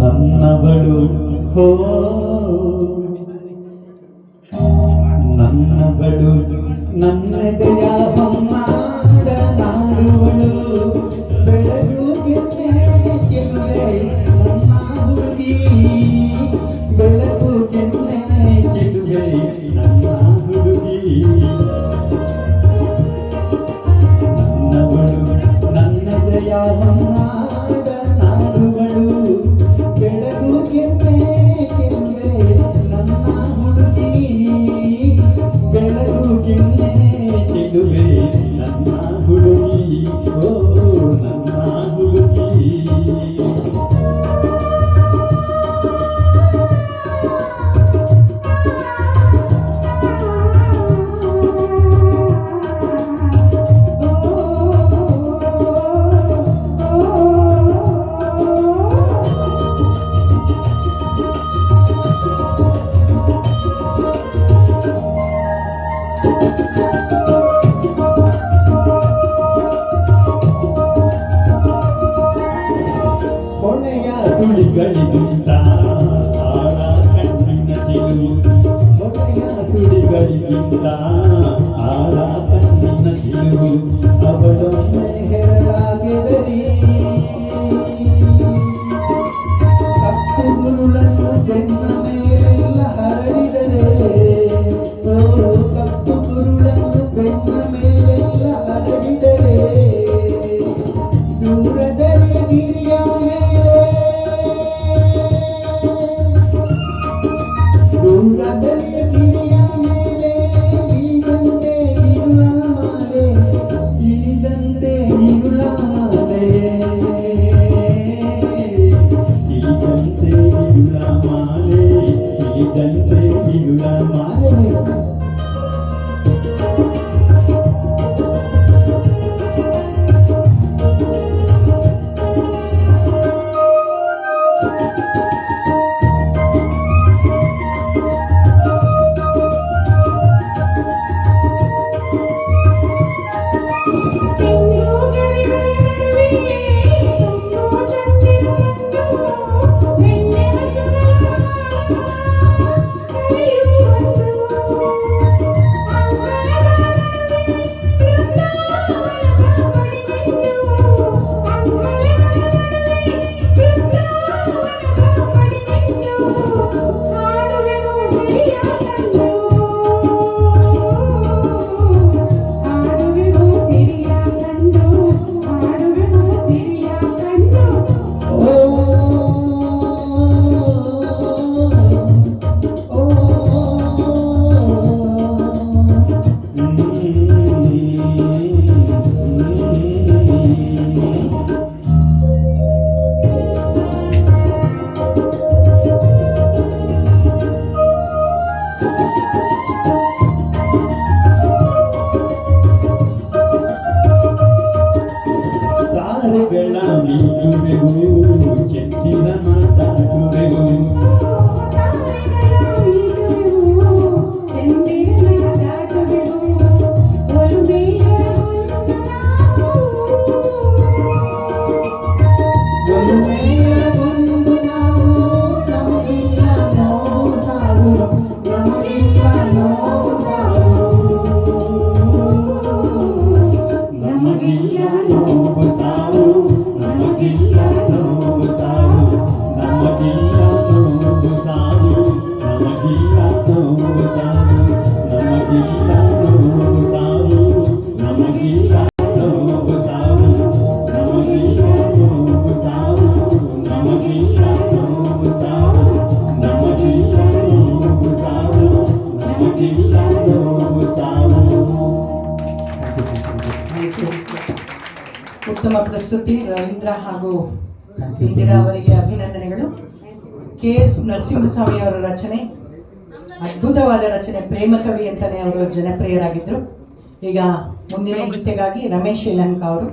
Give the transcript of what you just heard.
ನನ್ನವಳು ಹೋ ನನ್ನವಳು ನನ್ನದೆಯ ಹೊನ್ನಾಡ ನಾಡುವಳು ಬೆಳಗುಗೆನ್ನೆ ಗೆಲುವೆ ನನ್ನ ಹುಡುಗಿ ಬೆಳಗುಗೆನ್ನೆ ಗೆಲುವೆ ನನ್ನ ಹುಡುಗಿ ನನ್ನವಳು ನನ್ನದೆಯ ಹೊನ್ನಾಡ ನಾಡುವಳು ಬೆಳಗುಗೆನ್ನೆ ಗೆಲುವೆ ನನ್ನ ಹುಡುಗಿ ಬೆಳಗುಗೆನ್ನೆ ಗೆಲುವೆ ನನ್ನ ಹುಡುಗಿ ಓ ನನ್ನ ಹುಡುಗಿ ಸುಳಿಗಳಿಗಿಂತ ಆಳ ಕಣ್ಣಿನ ಚಿಲು ಹೊಳೆಯ ಸುಳಿಗಳಿಗಿಂತ ಆಳ ಕಣ್ಣಿನ ಚಿಲು ಅವಳೊಮ್ಮೆ ಹೆರಳಾಗಿರಲಿ ಕಪ್ಪು ಗುರುಳನ್ನು ಬೆನ್ನ ಮೇಲೆಲ್ಲ ಹರಡಿದರೆ ಓ ಕಪ್ಪು ಗುರುಳನ್ನು ಬೆನ್ನ ಮೇಲೆಲ್ಲ ಹರಡಿದರೆ ದೂರದಲ್ಲಿ ಗಿರಿಯ ದೂರದಲ್ಲಿ ಗಿರಿಯ ಮೇಲೆ ಇಳಿದಂತೆ ಇರುಳ ಮಾಲೆ ಇಳಿದಂತೆ ಇರುಳ ಮಾಲೆ ಇಳಿದಂತೆ ಇರುಳ ಮಾಲೆ ಇಳಿದಂತೆ ಇರುಳ ಮಾಲೆ ತಾರೆಗಳ ಮೀನುವೆವು ಚೆಂದಿನ ಮಾತಾಡುವೆವು ಒಲುಮೆಯೊಳಗೊಂದು ನಾವು ನಮಗಿಲ್ಲ ನೋವು ಸಾವು ನಮಗಿಲ್ಲ ನೋವು ಸಾವು ನಮಗಿಲ್ಲ ನೋವು ಸಾವು ನಮಗಿಲ್ಲ ನೋವು ಸಾವು ನಮಗಿಲ್ಲ ನೋವು ಸಾವು ನಮಗಿಲ್ಲ ನೋವು ಸಾವು ನಮಗಿಲ್ಲ ನೋವು ಸಾವು ನಮಗಿಲ್ಲ ನೋವು ಸಾವು ನಮಗಿಲ್ಲ ನೋವು ಸಾವು ನಮಗಿಲ್ಲ ನೋವು ಸಾವು ನಮಗಿಲ್ಲ ನೋವು ಸಾವು ನಮಗಿಲ್ಲ ನೋವು ಸಾವು. ಉತ್ತಮ ಪ್ರಸ್ತುತಿ ರವೀಂದ್ರ ಹಾಗೂ ಇಂದಿರಾ ಅವರಿಗೆ ಅಭಿನಂದನೆಗಳು. ಕೆ.ಎಸ್. ನರಸಿಂಹಸ್ವಾಮಿ ಅವರ ರಚನೆ, ಅದ್ಭುತವಾದ ರಚನೆ, ಪ್ರೇಮ ಕವಿ ಅಂತಾನೆ ಅವರು ಜನಪ್ರಿಯರಾಗಿದ್ರು. ಈಗ ಮುಂದಿನ ಗೀತೆಗಾಗಿ ರಮೇಶ್ ಯಲಹಂಕ ಅವರು